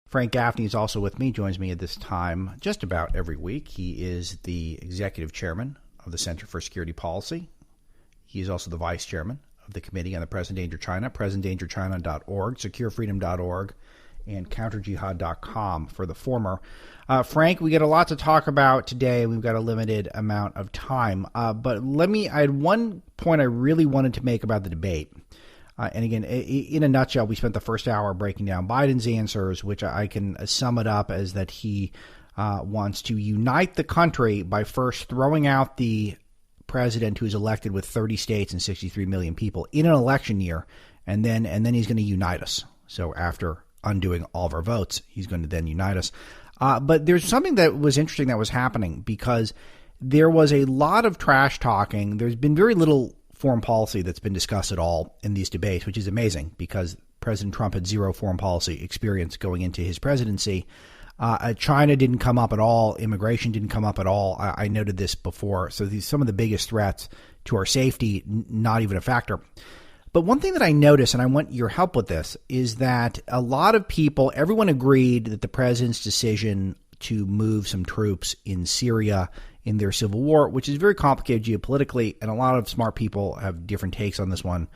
Frank Gaffney is also with me, joins me at this time just about every week. He is the executive chairman of the Center for Security Policy. He is also the vice chairman of the Committee on the Present Danger of China, presentdangerchina.org, securefreedom.org, and counterjihad.com for the former. Frank, we got a lot to talk about today. We've got a limited amount of time. But I had one point I really wanted to make about the debate. And again, in a nutshell, we spent the first hour breaking down Biden's answers, which I can sum it up as that he wants to unite the country by first throwing out the president who is elected with 30 states and 63 million people in an election year, and then he's going to unite us. So after undoing all of our votes, he's going to then unite us. But there's something that was interesting that was happening because there was a lot of trash talking. There's been very little foreign policy that's been discussed at all in these debates, which is amazing because President Trump had zero foreign policy experience going into his presidency. China didn't come up at all. Immigration didn't come up at all. I noted this before. So some of the biggest threats to our safety, not even a factor. But one thing that I noticed, and I want your help with this, is that a lot of people, everyone agreed that the president's decision to move some troops in Syria in their civil war, which is very complicated geopolitically, and a lot of smart people have different takes on this one.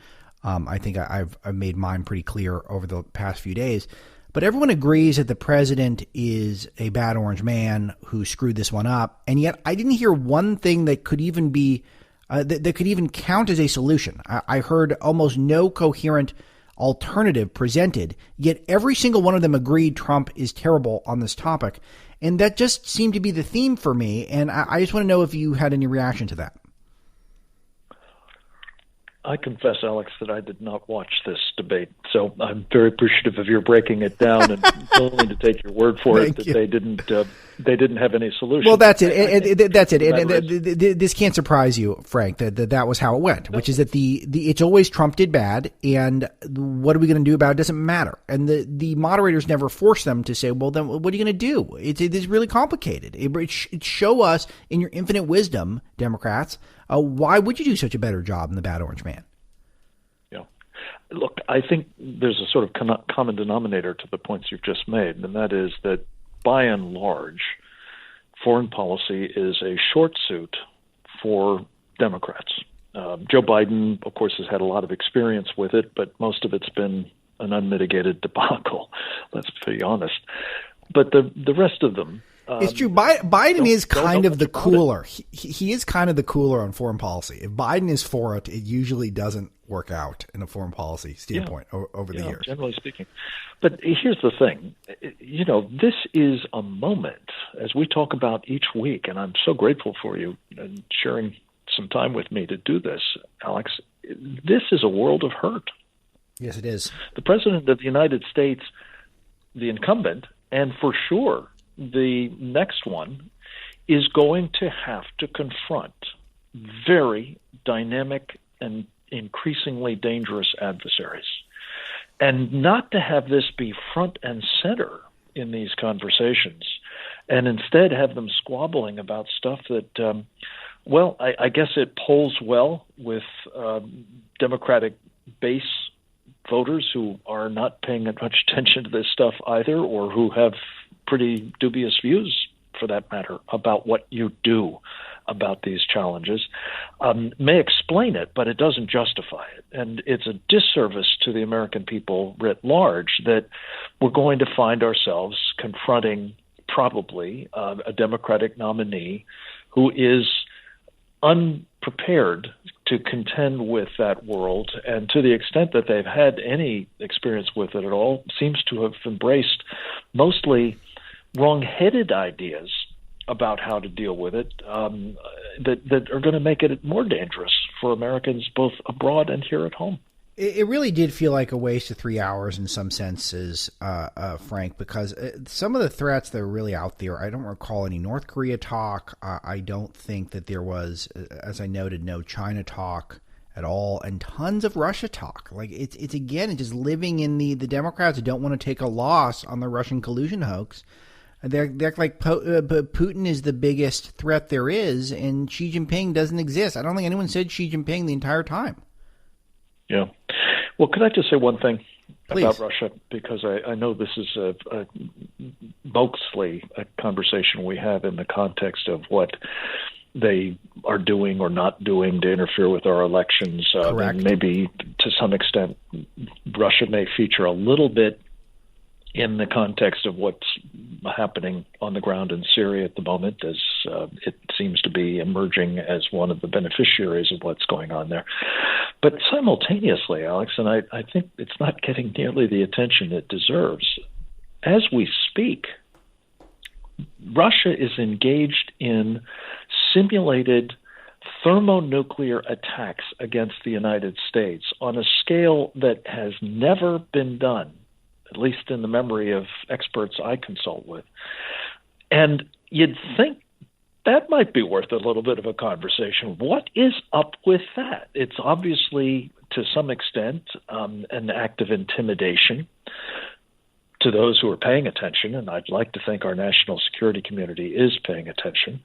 I think I've made mine pretty clear over the past few days. But everyone agrees that the president is a bad orange man who screwed this one up, and yet I didn't hear one thing that could even be that could even count as a solution. I heard almost no coherent alternative presented, yet every single one of them agreed Trump is terrible on this topic. And that just seemed to be the theme for me. And I just want to know if you had any reaction to that. I confess, Alex, that I did not watch this debate, so I'm very appreciative of your breaking it down and willing to take your word for it that they didn't have any solution. Well, that's it. That's it. And this can't surprise you, Frank, that was how it went, which is that it's always Trump did bad, and what are we going to do about it doesn't matter. And the moderators never force them to say, well, then what are you going to do? It is really complicated. It show us in your infinite wisdom, Democrats. Why would you do such a better job than the bad orange man? Yeah. Look, I think there's a sort of common denominator to the points you've just made, and that is that by and large, foreign policy is a short suit for Democrats. Joe Biden, of course, has had a lot of experience with it, but most of it's been an unmitigated debacle, let's be honest. But the rest of them, it's true. Biden is kind of the cooler. He is kind of the cooler on foreign policy. If Biden is for it, it usually doesn't work out in a foreign policy standpoint over the years. Generally speaking. But here's the thing. This is a moment, as we talk about each week, and I'm so grateful for you and sharing some time with me to do this, Alex. This is a world of hurt. Yes, it is. The President of the United States, the incumbent, and for sure the next one, is going to have to confront very dynamic and increasingly dangerous adversaries. And not to have this be front and center in these conversations, and instead have them squabbling about stuff that, I guess it polls well with Democratic base voters who are not paying much attention to this stuff either, or who have pretty dubious views, for that matter, about what you do about these challenges, may explain it, but it doesn't justify it. And it's a disservice to the American people writ large that we're going to find ourselves confronting probably a Democratic nominee who is unprepared to contend with that world, and to the extent that they've had any experience with it at all, seems to have embraced mostly wrong-headed ideas about how to deal with it that are going to make it more dangerous for Americans both abroad and here at home. It really did feel like a waste of 3 hours in some senses, Frank, because some of the threats that are really out there, I don't recall any North Korea talk. I don't think that there was, as I noted, no China talk at all, and tons of Russia talk. Like it's just living in the Democrats don't want to take a loss on the Russian collusion hoax. They're like Putin is the biggest threat there is, and Xi Jinping doesn't exist. I don't think anyone said Xi Jinping the entire time. Yeah. Well, could I just say one thing Please. about Russia? Because I know this is mostly a conversation we have in the context of what they are doing or not doing to interfere with our elections. And maybe to some extent, Russia may feature a little bit in the context of what's happening on the ground in Syria at the moment, as it seems to be emerging as one of the beneficiaries of what's going on there. But simultaneously, Alex, and I think it's not getting nearly the attention it deserves, as we speak, Russia is engaged in simulated thermonuclear attacks against the United States on a scale that has never been done, at least in the memory of experts I consult with. And you'd think that might be worth a little bit of a conversation. What is up with that? It's obviously, to some extent, an act of intimidation to those who are paying attention, and I'd like to think our national security community is paying attention.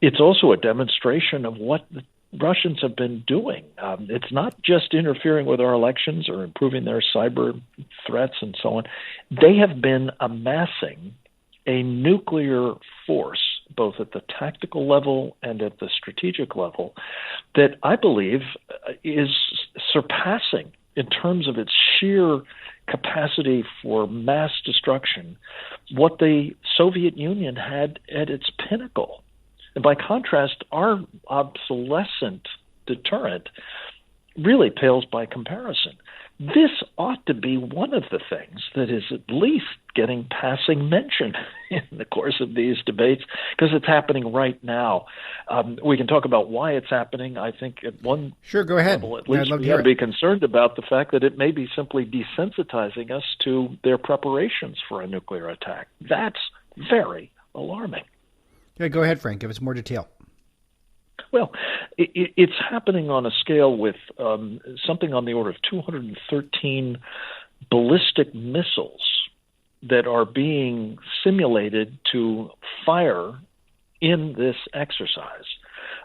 It's also a demonstration of what the Russians have been doing. It's not just interfering with our elections or improving their cyber threats and so on. They have been amassing a nuclear force, both at the tactical level and at the strategic level, that I believe is surpassing, in terms of its sheer capacity for mass destruction, what the Soviet Union had at its pinnacle. And by contrast, our obsolescent deterrent really pales by comparison. This ought to be one of the things that is at least getting passing mention in the course of these debates, because it's happening right now. We can talk about why it's happening. I think at one go ahead. level, at least we have to be concerned about the fact that it may be simply desensitizing us to their preparations for a nuclear attack. That's very alarming. Yeah, go ahead, Frank. Give us more detail. Well, it's happening on a scale with something on the order of 213 ballistic missiles that are being simulated to fire in this exercise.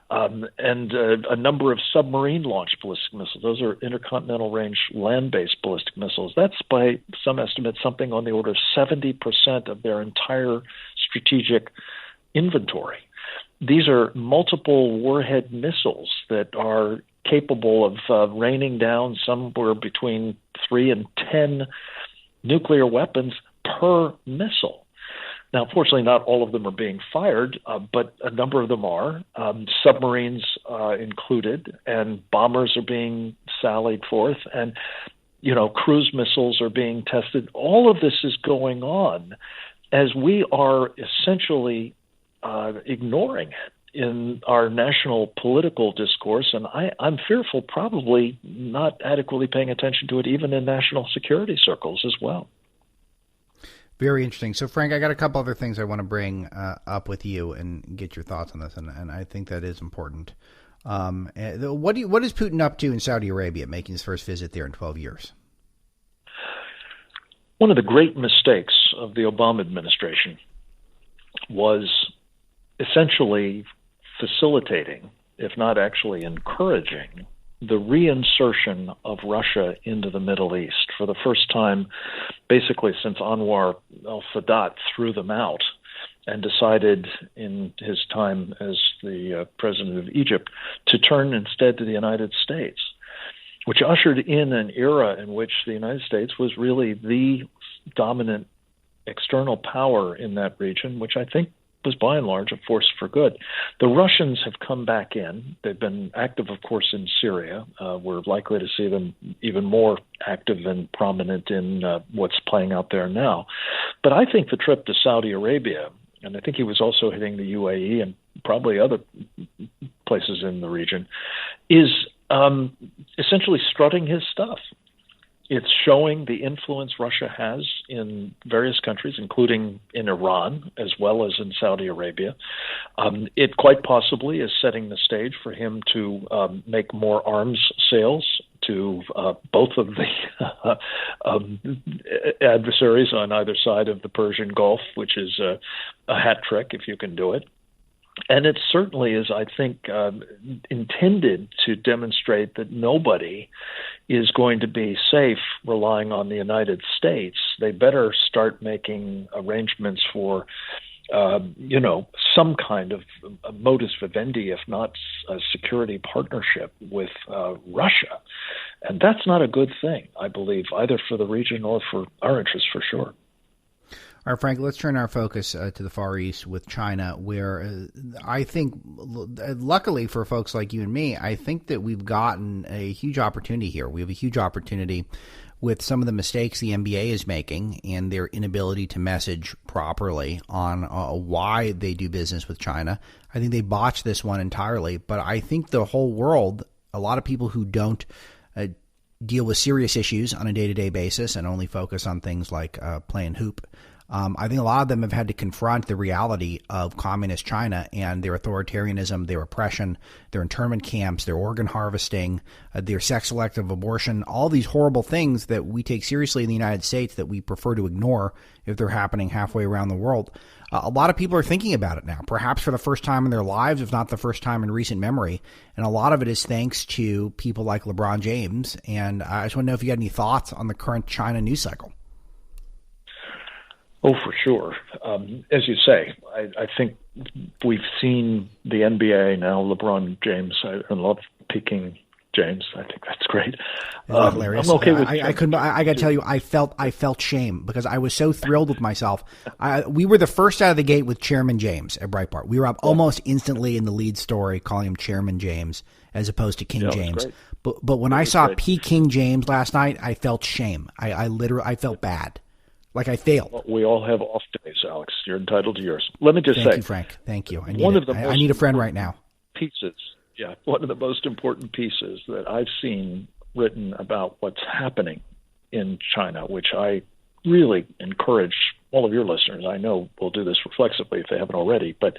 And a number of submarine-launched ballistic missiles. Those are intercontinental range land-based ballistic missiles. That's, by some estimates, something on the order of 70% of their entire strategic inventory. These are multiple warhead missiles that are capable of raining down somewhere between 3 and 10 nuclear weapons per missile. Now, fortunately, not all of them are being fired, but a number of them are, submarines included, and bombers are being sallied forth, and cruise missiles are being tested. All of this is going on as we are essentially ignoring it in our national political discourse, and I'm fearful probably not adequately paying attention to it even in national security circles as well. Very interesting. So, Frank, I got a couple other things I want to bring up with you and get your thoughts on this, and I think that is important. What is Putin up to in Saudi Arabia, making his first visit there in 12 years? One of the great mistakes of the Obama administration was essentially facilitating, if not actually encouraging, the reinsertion of Russia into the Middle East for the first time, basically since Anwar al-Sadat threw them out and decided in his time as the president of Egypt to turn instead to the United States, which ushered in an era in which the United States was really the dominant external power in that region, which I think was by and large a force for good. The Russians have come back in. They've been active, of course, in Syria. We're likely to see them even more active and prominent in what's playing out there now. But I think the trip to Saudi Arabia, and I think he was also hitting the UAE and probably other places in the region, is essentially strutting his stuff. It's showing the influence Russia has in various countries, including in Iran, as well as in Saudi Arabia. It quite possibly is setting the stage for him to make more arms sales to both of the adversaries on either side of the Persian Gulf, which is a hat trick if you can do it. And it certainly is, I think, intended to demonstrate that nobody is going to be safe relying on the United States. They better start making arrangements for, some kind of modus vivendi, if not a security partnership with Russia. And that's not a good thing, I believe, either for the region or for our interests, for sure. All right, Frank, let's turn our focus to the Far East with China, where I think, luckily for folks like you and me, I think that we've gotten a huge opportunity here. We have a huge opportunity with some of the mistakes the NBA is making and their inability to message properly on why they do business with China. I think they botched this one entirely, but I think the whole world, a lot of people who don't deal with serious issues on a day-to-day basis and only focus on things like playing hoop, I think a lot of them have had to confront the reality of communist China and their authoritarianism, their oppression, their internment camps, their organ harvesting, their sex-selective abortion, all these horrible things that we take seriously in the United States that we prefer to ignore if they're happening halfway around the world. A lot of people are thinking about it now, perhaps for the first time in their lives, if not the first time in recent memory. And a lot of it is thanks to people like LeBron James. And I just want to know if you had any thoughts on the current China news cycle. Oh, for sure. As you say, I think we've seen the NBA now, LeBron James. I love Peking James. I think that's great. Hilarious. I'm okay with I got to tell you, I felt shame because I was so thrilled with myself. We were the first out of the gate with Chairman James at Breitbart. We were up almost instantly in the lead story calling him Chairman James as opposed to King James. But when I saw P. King James last night, I felt shame. I felt bad. Like I failed. Well, we all have off days, Alex. You're entitled to yours. Let me just say. Thank you, Frank. Thank you. I need a friend right now. One of the most important pieces that I've seen written about what's happening in China, which I really encourage all of your listeners, I know will do this reflexively if they haven't already, but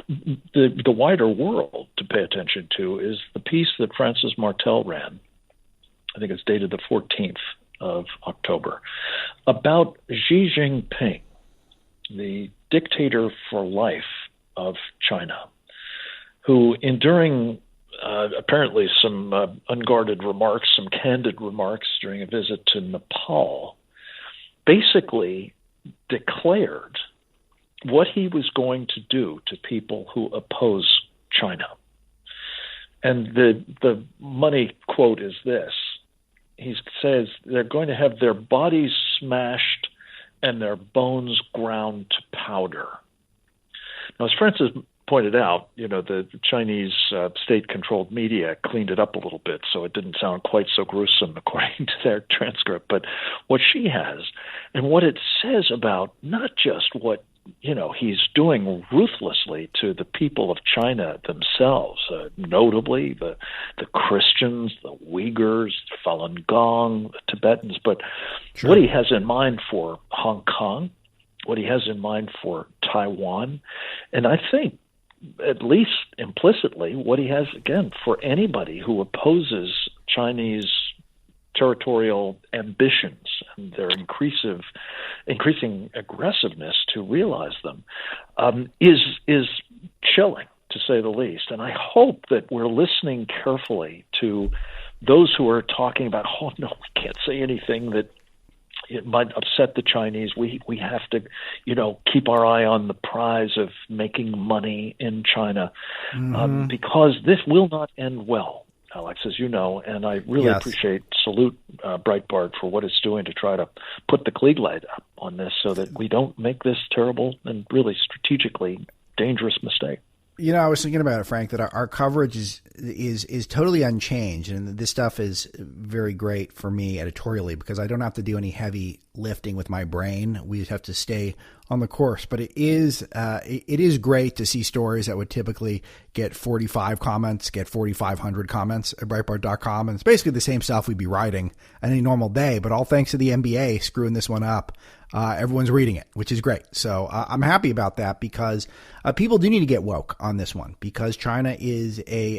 the wider world to pay attention to is the piece that Francis Martel ran. I think it's dated the 14th of October, about Xi Jinping, the dictator for life of China, who, during apparently some unguarded remarks, some candid remarks during a visit to Nepal, basically declared what he was going to do to people who oppose China. And the money quote is this. He says they're going to have their bodies smashed and their bones ground to powder. Now, as Francis pointed out, the Chinese state-controlled media cleaned it up a little bit, so it didn't sound quite so gruesome according to their transcript. But what she has and what it says about not just what he's doing ruthlessly to the people of China themselves, notably the Christians, the Uyghurs, Falun Gong, the Tibetans, but sure, what he has in mind for Hong Kong, what he has in mind for Taiwan, and I think at least implicitly what he has, again, for anybody who opposes Chinese territorial ambitions and their increasing aggressiveness to realize them, is chilling, to say the least. And I hope that we're listening carefully to those who are talking about, oh, no, we can't say anything that it might upset the Chinese. We have to, keep our eye on the prize of making money in China, because this will not end well, Alex, as you know, and I really salute Breitbart for what it's doing to try to put the Klieg light up on this so that we don't make this terrible and really strategically dangerous mistake. I was thinking about it, Frank, that our coverage is totally unchanged, and this stuff is very great for me editorially because I don't have to do any heavy lifting with my brain. We just have to stay on the course. But it is great to see stories that would typically get 45 comments, get 4,500 comments at Breitbart.com, and it's basically the same stuff we'd be writing on any normal day. But all thanks to the NBA screwing this one up. Everyone's reading it, which is great. So I'm happy about that because people do need to get woke on this one because China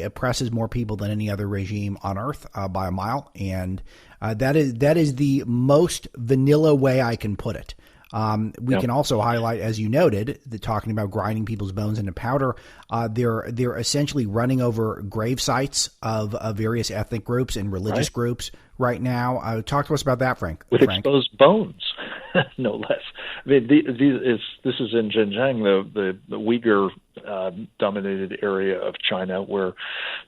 oppresses more people than any other regime on earth by a mile. And that is the most vanilla way I can put it. We can also highlight, as you noted, talking about grinding people's bones into powder. They're essentially running over grave sites of various ethnic groups and religious groups right now. Talk to us about that, Frank. With exposed bones, no less. I mean, this is in Xinjiang, the Uyghur dominated area of China, where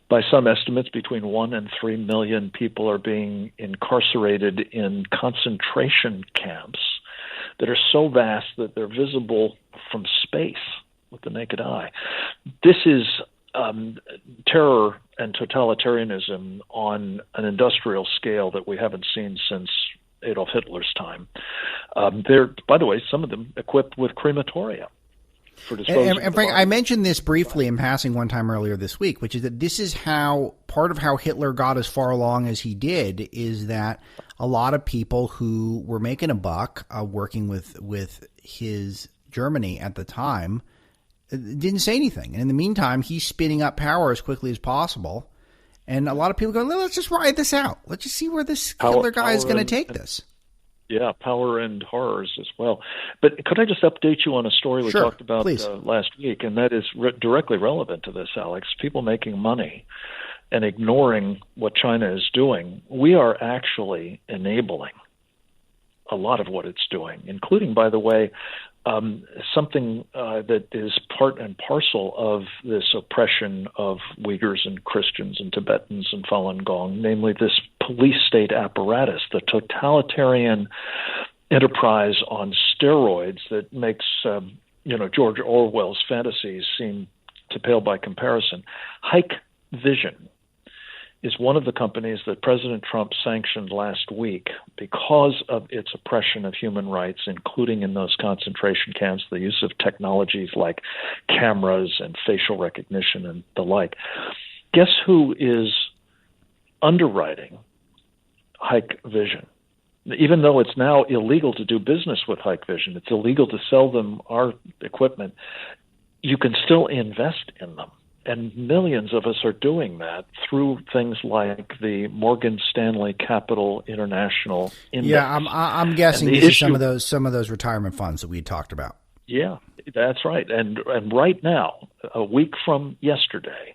by some estimates between 1 and 3 million people are being incarcerated in concentration camps that are so vast that they're visible from space with the naked eye. This is terror and totalitarianism on an industrial scale that we haven't seen since Adolf Hitler's time. They're, by the way, some of them equipped with crematoria. And Frank, I mentioned this briefly in passing one time earlier this week, which is that this is how part of how Hitler got as far along as he did is that a lot of people who were making a buck working with his Germany at the time didn't say anything. And in the meantime, he's spinning up power as quickly as possible. And a lot of people go, let's just ride this out. Let's just see where this Hitler guy is going to take this. Yeah, power and horrors as well. But could I just update you on a story we talked about last week? And that is directly relevant to this, Alex. People making money and ignoring what China is doing. We are actually enabling a lot of what it's doing, including, by the way, something that is part and parcel of this oppression of Uyghurs and Christians and Tibetans and Falun Gong, namely this police state apparatus, the totalitarian enterprise on steroids that makes George Orwell's fantasies seem to pale by comparison. Hike Vision is one of the companies that President Trump sanctioned last week because of its oppression of human rights, including in those concentration camps, the use of technologies like cameras and facial recognition and the like. Guess who is underwriting Hike Vision? Even though it's now illegal to do business with Hike Vision, it's illegal to sell them our equipment, you can still invest in them. And millions of us are doing that through things like the Morgan Stanley Capital International Index. Yeah, I'm guessing this is some of those retirement funds that we talked about. Yeah, that's right. And right now, a week from yesterday,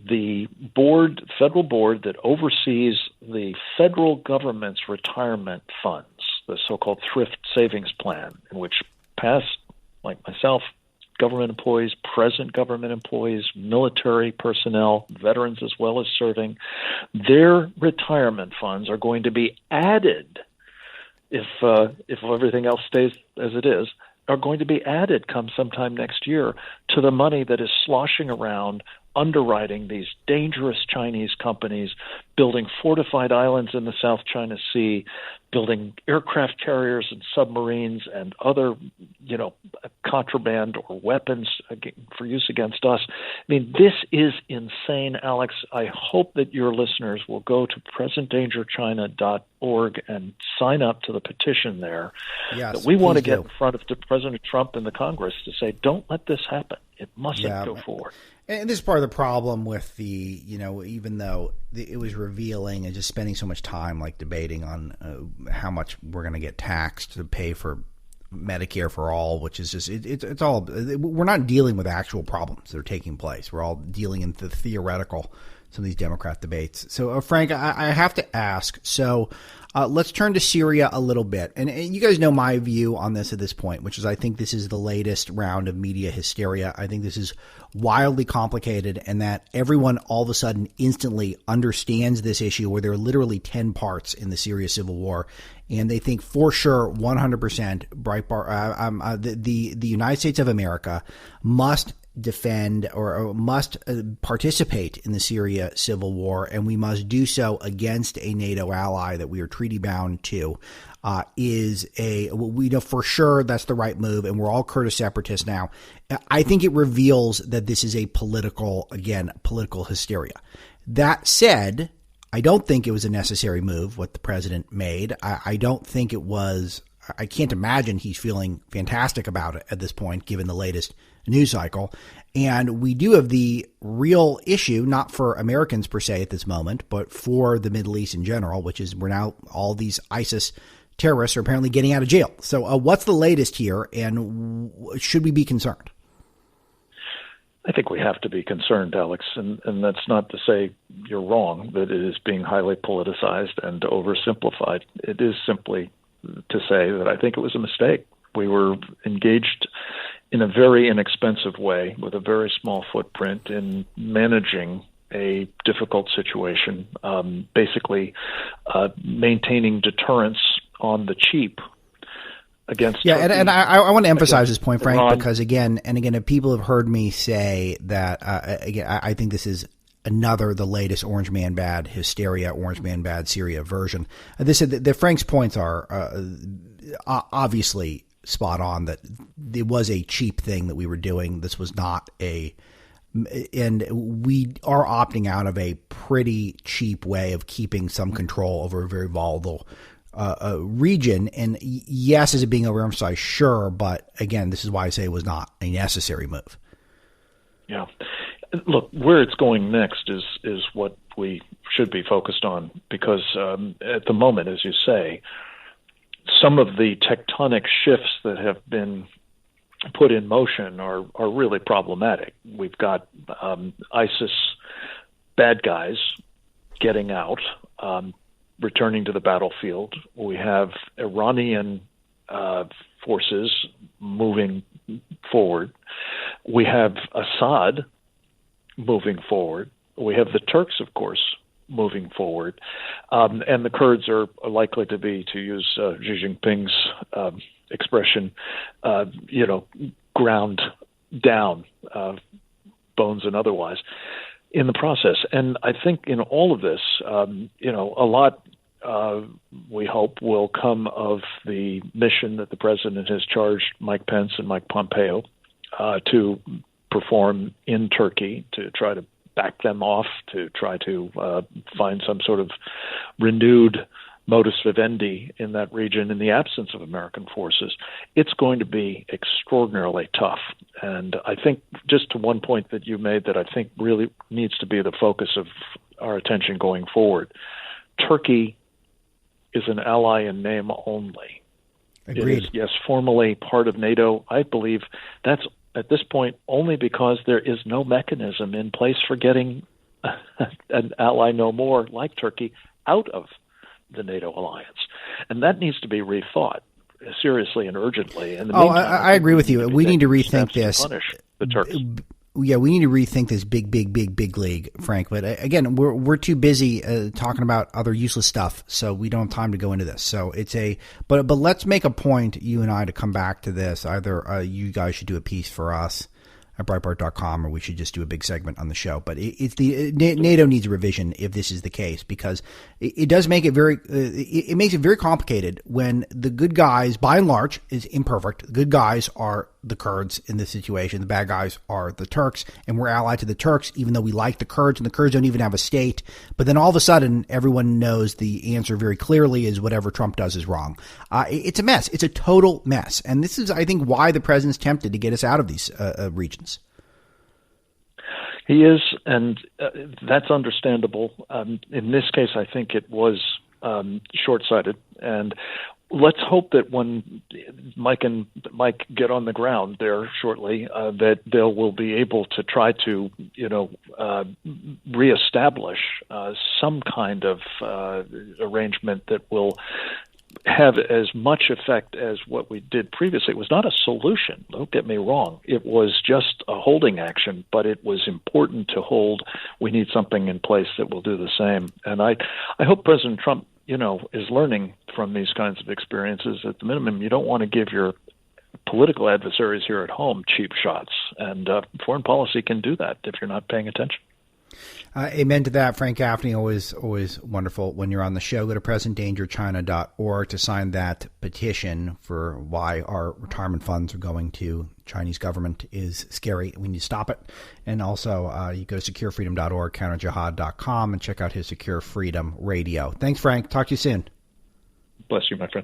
the federal board that oversees the federal government's retirement funds, the so-called thrift savings plan, in which past, like myself, government employees, present government employees, military personnel, veterans as well as serving, their retirement funds are going to be added, if everything else stays as it is, are going to be added come sometime next year to the money that is sloshing around underwriting these dangerous Chinese companies, building fortified islands in the South China Sea, building aircraft carriers and submarines and other, contraband or weapons for use against us. I mean, this is insane, Alex. I hope that your listeners will go to presentdangerchina.org and sign up to the petition there. Yes, that we want to get in front of President Trump and the Congress to say, don't let this happen. It mustn't go forward. And this is part of the problem with the, even though it was revealing and just spending so much time like debating on how much we're going to get taxed to pay for Medicare for all, which is just, it's all, we're not dealing with actual problems that are taking place. We're all dealing in the theoretical, some of these Democrat debates. So, Frank, I have to ask, let's turn to Syria a little bit. And you guys know my view on this at this point, which is I think this is the latest round of media hysteria. I think this is wildly complicated and that everyone all of a sudden instantly understands this issue where there are literally 10 parts in the Syria civil war. And they think for sure 100% Breitbart, the United States of America must defend or must participate in the Syria civil war, and we must do so against a NATO ally that we are treaty bound to. We know for sure that's the right move, and we're all Kurdish separatists now. I think it reveals that this is a political hysteria. That said, I don't think it was a necessary move what the president made. I don't think it was. I can't imagine he's feeling fantastic about it at this point, given the latest news cycle. And we do have the real issue, not for Americans per se at this moment, but for the Middle East in general, which is we're now all these ISIS terrorists are apparently getting out of jail. So what's the latest here, and should we be concerned? I think we have to be concerned, Alex, and that's not to say you're wrong, that it is being highly politicized and oversimplified. It is simply to say that I think it was a mistake. We were engaged in a very inexpensive way with a very small footprint in managing a difficult situation, basically maintaining deterrence on the cheap against Turkey. And I want to emphasize this point, Frank, Iran. because again, if people have heard me say that, again, I think this is the latest Orange Man Bad hysteria, Orange Man Bad Syria version. Frank's points are obviously spot on, that it was a cheap thing that we were doing. This was not and we are opting out of a pretty cheap way of keeping some control over a very volatile region. And yes, is it being overemphasized? Sure. But again, this is why I say it was not a necessary move. Yeah. Look, where it's going next is what we should be focused on, because at the moment, as you say, some of the tectonic shifts that have been put in motion are really problematic. We've got ISIS bad guys getting out, returning to the battlefield. We have Iranian forces moving forward. We have Assad moving forward. We have the Turks, of course, moving forward. And the Kurds are likely to be, to use Xi Jinping's expression, ground down, bones and otherwise, in the process. And I think in all of this, a lot, we hope, will come of the mission that the president has charged Mike Pence and Mike Pompeo to perform in Turkey, to try to back them off, to try to find some sort of renewed modus vivendi in that region in the absence of American forces. It's going to be extraordinarily tough. And I think, just to one point that you made that I think really needs to be the focus of our attention going forward, Turkey is an ally in name only. Agreed. It is, yes, formally part of NATO. I believe that's at this point only because there is no mechanism in place for getting an ally no more like Turkey out of the NATO alliance. And that needs to be rethought seriously and urgently. And I agree with you. We need to rethink this. Punish the Turks. Yeah, we need to rethink this big league, Frank. But again, we're too busy talking about other useless stuff, so we don't have time to go into this. So but let's make a point, you and I, to come back to this. Either you guys should do a piece for us at Breitbart.com, or we should just do a big segment on the show. But NATO needs a revision if this is the case, because it does make it it makes it very complicated when the good guys, by and large, is imperfect. The good guys are the Kurds in this situation. The bad guys are the Turks, and we're allied to the Turks, even though we like the Kurds, and the Kurds don't even have a state. But then all of a sudden, everyone knows the answer very clearly is whatever Trump does is wrong. It's a mess. It's a total mess. And this is, I think, why the president's tempted to get us out of these regions. He is, and that's understandable. In this case, I think it was short-sighted, and let's hope that when Mike get on the ground there shortly, that they will be able to try to, reestablish some kind of arrangement that will have as much effect as what we did previously. It was not a solution, don't get me wrong. It was just a holding action, but it was important to hold. We need something in place that will do the same. And I hope President Trump, is learning from these kinds of experiences. At the minimum, you don't want to give your political adversaries here at home cheap shots. And foreign policy can do that if you're not paying attention. Amen to that. Frank Gaffney, always wonderful when you're on the show. Go to presentdangerchina.org to sign that petition for why our retirement funds are going to Chinese government is scary. We need to stop it. And also, you go to securefreedom.org, counterjihad.com, and check out his Secure Freedom Radio. Thanks, Frank. Talk to you soon. Bless you, my friend.